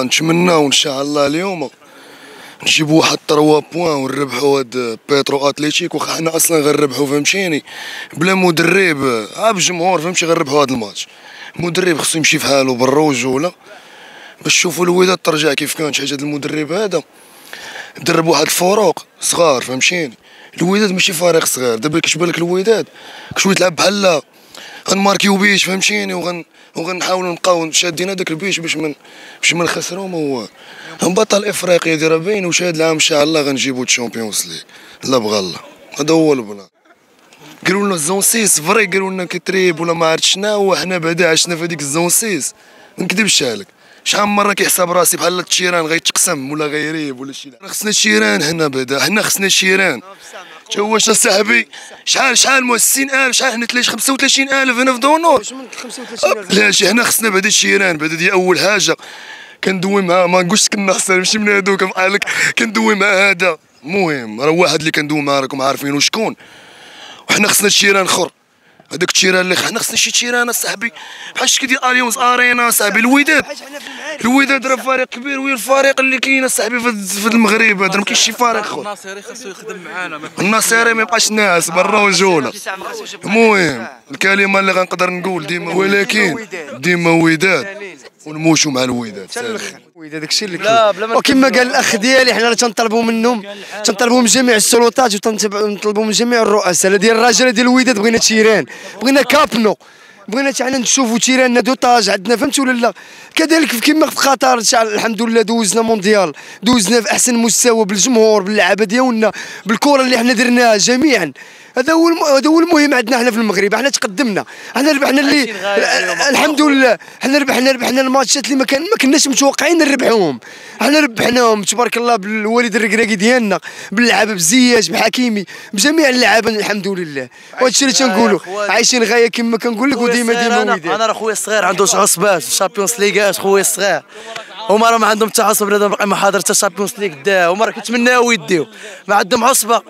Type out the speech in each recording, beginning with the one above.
نتمناو ان شاء الله اليوم نجيبو واحد 3 بوان ونربحو هاد بيترو اتليتيك، واخا حنا اصلا غنربحو فهمتيني بلا مدرب بالجمهور فهمتي غنربحو هاد الماتش. المدرب خصو يمشي في حالو بالرجوله باش تشوفوا الوداد ترجع كيف كانت. حيت هاد المدرب هذا درب واحد الفروق صغار فهمتيني. الوداد ماشي فريق صغير، دابا كتبان لك الوداد كشويه تلعب بحال غنماركيو بيش فهمتيني، وغنحاولوا نبقاو شادين هذاك البيش باش ما نخسروا. ما هو بطل افريقيا دي راه باين، وش هاد العام ان شاء الله غنجيبو الشامبيونز ليغ لا بغا الله. هذا هو البلان. قالوا لنا الزون 6 فري، قالوا لنا كتريب ولا ما عرفت شنو، وحنا بعدا عشنا في هذيك الزون 6. ما نكذبش عليك، شحال من مره كيحسب راسي بحال التيران غيتقسم ولا غيريب ولا شي. خصنا شيران هنا بعدا، حنا خصنا شيران. تا هو صاحبي شحال 60000 شحال حنا 35000 هنا في دونور. لا شي حنا خصنا بعدا شيران بعدا دي اول حاجه. كندوي مع ما نقولش كنخسر ماشي من هذوك بحالك، كندوي مع هذا. المهم راه واحد اللي كندوي معاه راكم عارفينو شكون. وحنا خصنا شيران اخر، هذاك التيران اللي حنا خصنا شي تيران اصاحبي بحال الشكل ديال اليونز ارينا اصاحبي. الوداد راه فريق كبير، وهي الفريق اللي كاين اصاحبي في المغرب هذا، ما كاينش شي فريق اخر. الناصري خاصو يخدم معانا، الناصري ما يبقاش ناعس بالرجوله. المهم الكلمه اللي غنقدر نقول ديما، ولكن ديما وداد ونموتوا مع الوداد حتى الاخر. الوداد داكشي اللي كاين. وكما قال الاخ ديالي حنا تنطلبوا منهم، تنطلبوا من جميع السلطات وتنطلبوا من جميع الرؤساء ديال الرجاله ديال الوداد. بغينا تيران، بغينا كابنو، بغينا حنا نشوفوا تيراننا دوطاج عندنا فهمتوا ولا لا. كذلك كما في قطر الحمد لله دوزنا مونديال، دوزنا في احسن مستوى بالجمهور باللعابه ديالنا بالكره اللي حنا درناها جميعا. هذا هو المهم عندنا حنا في المغرب. حنا تقدمنا، حنا ربحنا اللي الحمد لله. حنا ربحنا الماتشات اللي ما كناش متوقعين نربحوهم. حنا ربحناهم تبارك الله بالوالد الركراكي ديالنا، باللعابه بزياش بحكيمي بجميع اللعابه الحمد لله. وهذا الشيء اللي تنقولوا عايشين غايه كما كنقول لك. وديما وداد انا راه خويا الصغير عنده عصبات الشامبيونز ليغ. خويا الصغير هما راه ما عندهم حتى عصب، باقي ما حاضر حتى الشامبيونز ليغ دا. هما راه كيتمناو يديو، ما عندهم عصبه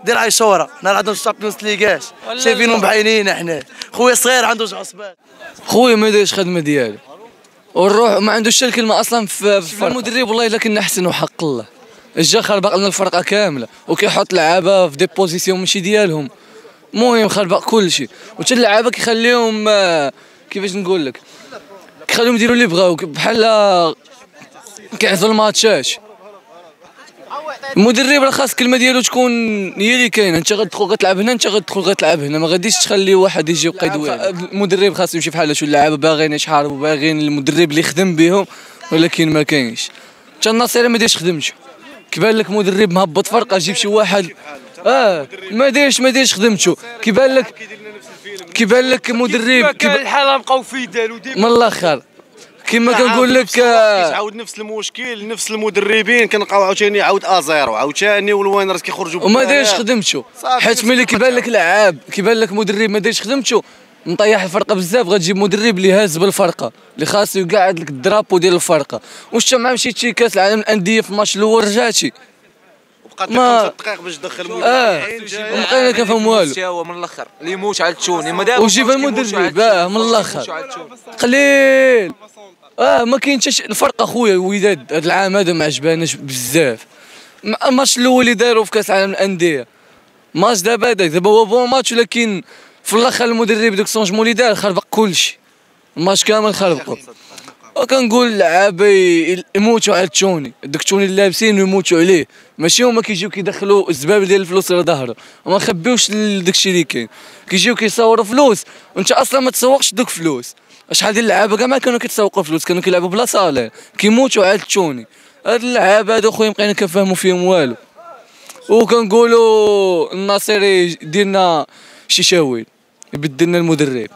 دير عيشوره. حنا عندهم الشامبيونز ليغ شايفينهم بعينينا. حنا خويا الصغير عنده عصبات. خويا ما دايرش الخدمه ديالو والروح ما عندوش حتى الكلمه اصلا في المدرب. والله الا كنا احسن حق الله جا خربق لنا الفرقه كامله، وكيحط لعابه في دي بوزيسيون ماشي ديالهم. المهم خربق كلشي، وحتى اللعابه كيخليهم كيفاش نقول لك، كيخليهم يديروا اللي بغاو بحال كيعزوا الماتشات. المدرب راه خاص الكلمه ديالو تكون هي اللي كاينه. انت غتدخل غتلعب هنا، انت غتدخل غتلعب هنا، ما غاديش تخلي واحد يجي يبقى يدوي. المدرب خاصو يمشي بحال شو اللعابه باغيين يشحاروا باغيين المدرب اللي يخدم بهم، ولكن ما كاينش. حتى الناصري ما دايرش خدمته. كيبان لك مدرب مهبط فرقه جيب شي واحد ما دايرش خدمته. كيبان لك مدرب الحاله بقاو في دارو ديما من الاخر كما كنقول لك. كيعاود نفس المشكل، نفس المدربين كنلقاو عاوتاني يعاود ازيرو عاوتاني، والوينرز كيخرجوا وما دايرش خدمته. حيت ملي كيبان لك لعاب، كيبان لك مدرب ما دايرش خدمته، مطيح الفرقه بزاف. غتجيب مدرب اللي هاز بالفرقه، اللي خاصو يقعد لك الدرابو ديال الفرقه. واش مع مشيتي كاس العالم الانديه في الماتش الاول رجعتي ما 5 دقائق باش تدخل ما بقينا كنفهم والو. هو من الاخر اللي يموت على التوني ما دابا وجيب المدرب من الاخر قليل. ما كاين حتى الفرق اخويا. الوداد هذا العام هذا ما عجباناش بزاف. الماتش الاول اللي داروا في كاس العالم الانديه ماتش دابا هو بون ماتش، ولكن في الاخر المدرب داك السونجمون اللي دار خربق كلشي. الماتش كامل خربقوا. وكنقول اللعابه يموتوا على التوني، داك التوني اللي لابسين يموتوا عليه، ماشي هما كيجيو كيدخلوا الزباب ديال الفلوس على ظهره وما نخبيوش داك الشيء اللي كاين. كيجيو كيصوروا فلوس وانت اصلا ما تسوقش دوك فلوس. شحال ديال اللعابه كاع ما كانوا كيتسوقوا فلوس، كانوا كيلعبوا بلا صالير كيموتوا على التوني. هاد اللعابه هادو خويا مابقينا كنفهموا فيهم والو. وكنقولوا الناصري ديرنا شي شاويل يبدلنا المدرب.